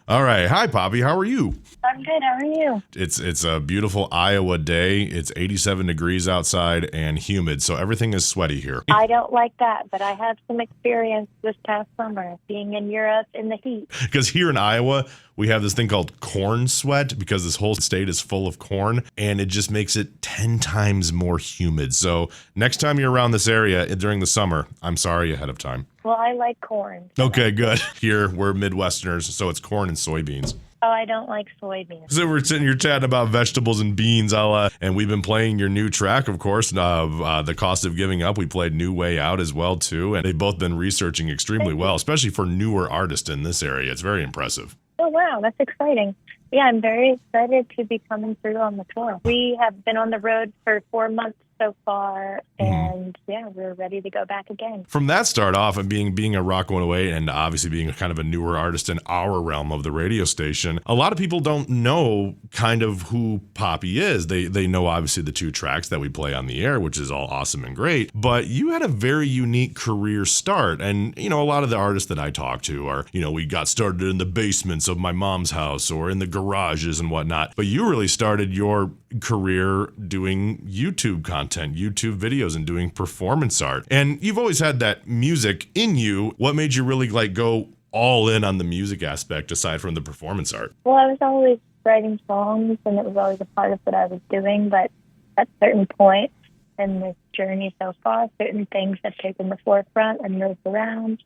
All right. Hi, Poppy. How are you? I'm good. How are you? It's a beautiful Iowa day. It's 87 degrees outside and humid, so everything is sweaty here. I don't like that, but I have some experience this past summer being in Europe in the heat. Because here in Iowa, we have this thing called corn sweat because this whole state is full of corn, and it just makes it 10 times more humid. So next time you're around this area during the summer, I'm sorry ahead of time. Well, I like corn. Okay, good. Here, we're Midwesterners, so it's corn and soybeans. Oh, I don't like soybeans. So we're sitting here chatting about vegetables and beans, and we've been playing your new track, of course, The Cost of Giving Up. We played New Way Out as well, too, and they've both been researching extremely well, especially for newer artists in this area. It's very impressive. Oh, wow. That's exciting. Yeah, I'm very excited to be coming through on the tour. We have been on the road for 4 months so far, and yeah, we're ready to go back again. From that start off and being a Rock 108 and obviously being a kind of a newer artist in our realm of the radio station, a lot of people don't know kind of who Poppy is. They know obviously the 2 tracks that we play on the air, which is all awesome and great, but you had a very unique career start. And, you know, a lot of the artists that I talk to are, you know, we got started in the basements of my mom's house or in the garages and whatnot, but you really started your career doing YouTube content, YouTube videos, and doing performance art. And you've always had that music in you. What made you really go all in on the music aspect aside from the performance art? Well, I was always writing songs, and it was always a part of what I was doing, but at certain points in this journey so far, certain things have taken the forefront and moved around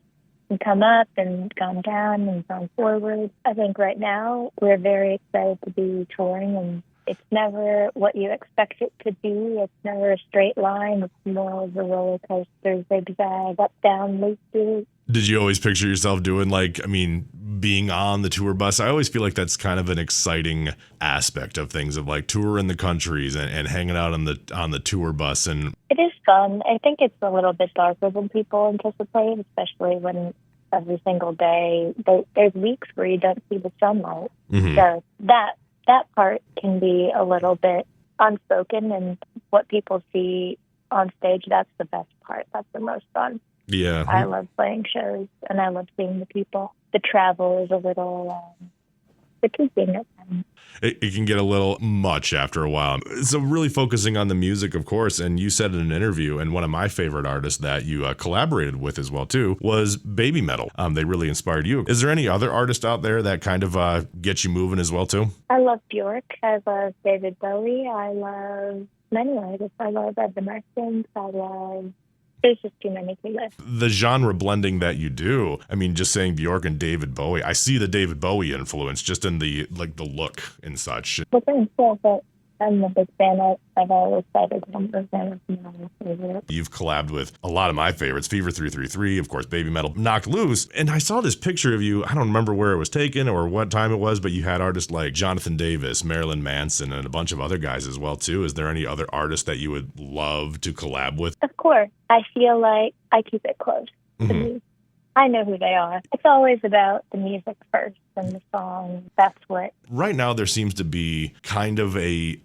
and come up and gone down and gone forward. I think right now we're very excited to be touring, and it's never what you expect it to be. It's never a straight line. It's more of a roller coaster, zigzag, up, down, loop, loop. Did you always picture yourself doing being on the tour bus? I always feel like that's kind of an exciting aspect of things, of touring the countries and hanging out on the tour bus. And it is fun. I think it's a little bit darker than people anticipate, especially when every single day there's weeks where you don't see the sunlight. Mm-hmm. So that part can be a little bit unspoken, and what people see on stage, that's the best part. That's the most fun. Yeah. I love playing shows, and I love seeing the people. The travel is a little fatiguing at times. It can get a little much after a while. So really focusing on the music, of course, and you said in an interview, and one of my favorite artists that you collaborated with as well, too, was Baby Metal. They really inspired you. Is there any other artist out there that kind of gets you moving as well, too? I love Bjork. I love David Bowie. I love many artists. I love Ed Merchant. There's just too many to list. The genre blending that you do, I mean, just saying Bjork and David Bowie, I see the David Bowie influence just in the look and such. Well, thanks, yeah, but I'm a big fan. I've always cited him as one of my favorites. You've collabed with a lot of my favorites, Fever 333, of course, Baby Metal, Knocked Loose. And I saw this picture of you. I don't remember where it was taken or what time it was, but you had artists like Jonathan Davis, Marilyn Manson, and a bunch of other guys as well, too. Is there any other artists that you would love to collab with? Of course. I feel like I keep it close to me. I know who they are. It's always about the music first and the song. That's what. Right now, there seems to be kind of a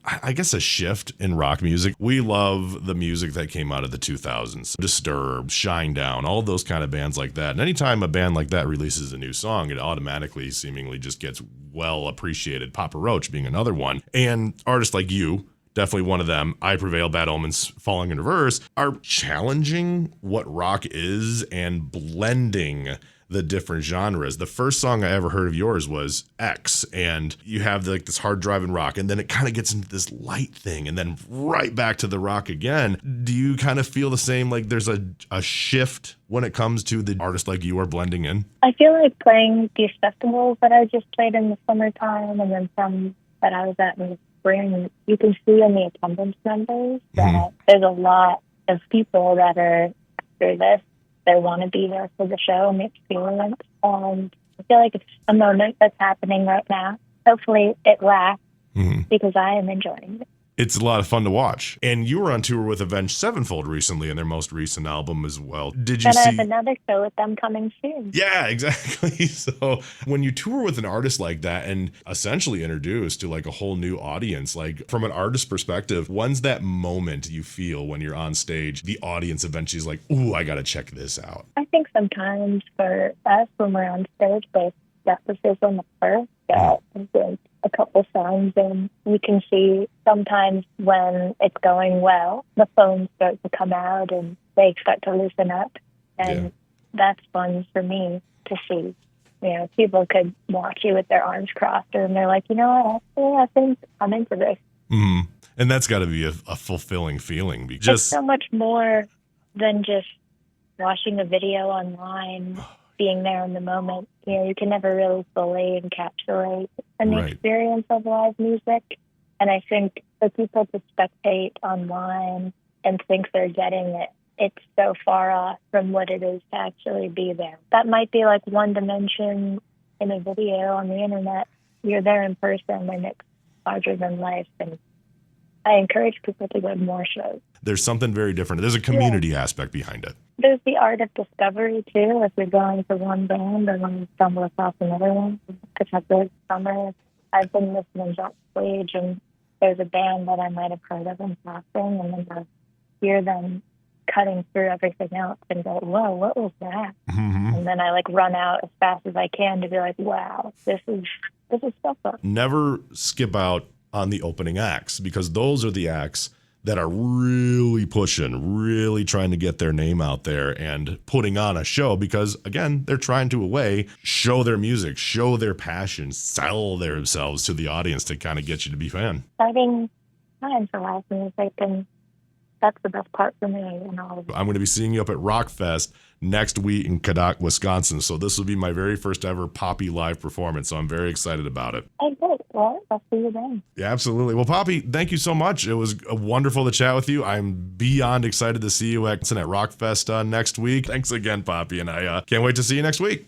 shift in rock music. We love the music that came out of the 2000s. Disturbed, Shinedown, all those kind of bands like that. And anytime a band like that releases a new song, it automatically seemingly just gets well appreciated. Papa Roach being another one. And artists like you, definitely one of them, I Prevail, Bad Omens, Falling in Reverse, are challenging what rock is and blending the different genres. The first song I ever heard of yours was X, and you have this hard driving rock, and then it kind of gets into this light thing, and then right back to the rock again. Do you kind of feel the same, like there's a shift when it comes to the artists like you are blending in? I feel like playing these festivals that I just played in the summertime, and then some that I was at in the spring, you can see in the attendance numbers that there's a lot of people that are after this. They want to be there for the show and the experience. And I feel like it's a moment that's happening right now. Hopefully it lasts because I am enjoying it. It's a lot of fun to watch. And you were on tour with Avenged Sevenfold recently in their most recent album as well. Did you see? And I have another show with them coming soon. Yeah, exactly. So when you tour with an artist like that and essentially introduced to a whole new audience, from an artist perspective, when's that moment you feel when you're on stage, the audience eventually is like, ooh, I got to check this out? I think sometimes for us when we're on stage, both skepticism at first. There's like a couple songs, and you can see sometimes when it's going well, the phones start to come out and they start to loosen up. And that's fun for me to see. You know, people could watch you with their arms crossed and they're like, you know what, I think I'm into this. Mm-hmm. And that's got to be a fulfilling feeling. It's so much more than just watching a video online, being there in the moment. You know, you can never really fully encapsulate an experience of live music. And I think for people to spectate online and think they're getting it, it's so far off from what it is to actually be there. That might be like one dimension in a video on the internet. You're there in person and it's larger than life. And I encourage people to go to more shows. There's something very different. There's a community aspect behind it. There's the art of discovery, too. If you're going to one band and then you stumble across another one. It's a good summer. I've been listening to stage, and there's a band that I might have heard of in passing, and then I hear them cutting through everything else and go, whoa, what was that? Mm-hmm. And then I like run out as fast as I can to be like, wow, this is so fun. Never skip out on the opening acts, because those are the acts that are really pushing, really trying to get their name out there and putting on a show, because again, they're trying to show their music, show their passion, sell themselves to the audience to kind of get you to be a fan. Exciting time for live music, and that's the best part for me in all of it. I'm going to be seeing you up at Rockfest next week in Cadoc, Wisconsin. So this will be my very first ever Poppy live performance. So I'm very excited about it. Oh, good. Well, I'll see you then. Yeah, absolutely. Well, Poppy, thank you so much. It was wonderful to chat with you. I'm beyond excited to see you at Rockfest next week. Thanks again, Poppy. And I can't wait to see you next week.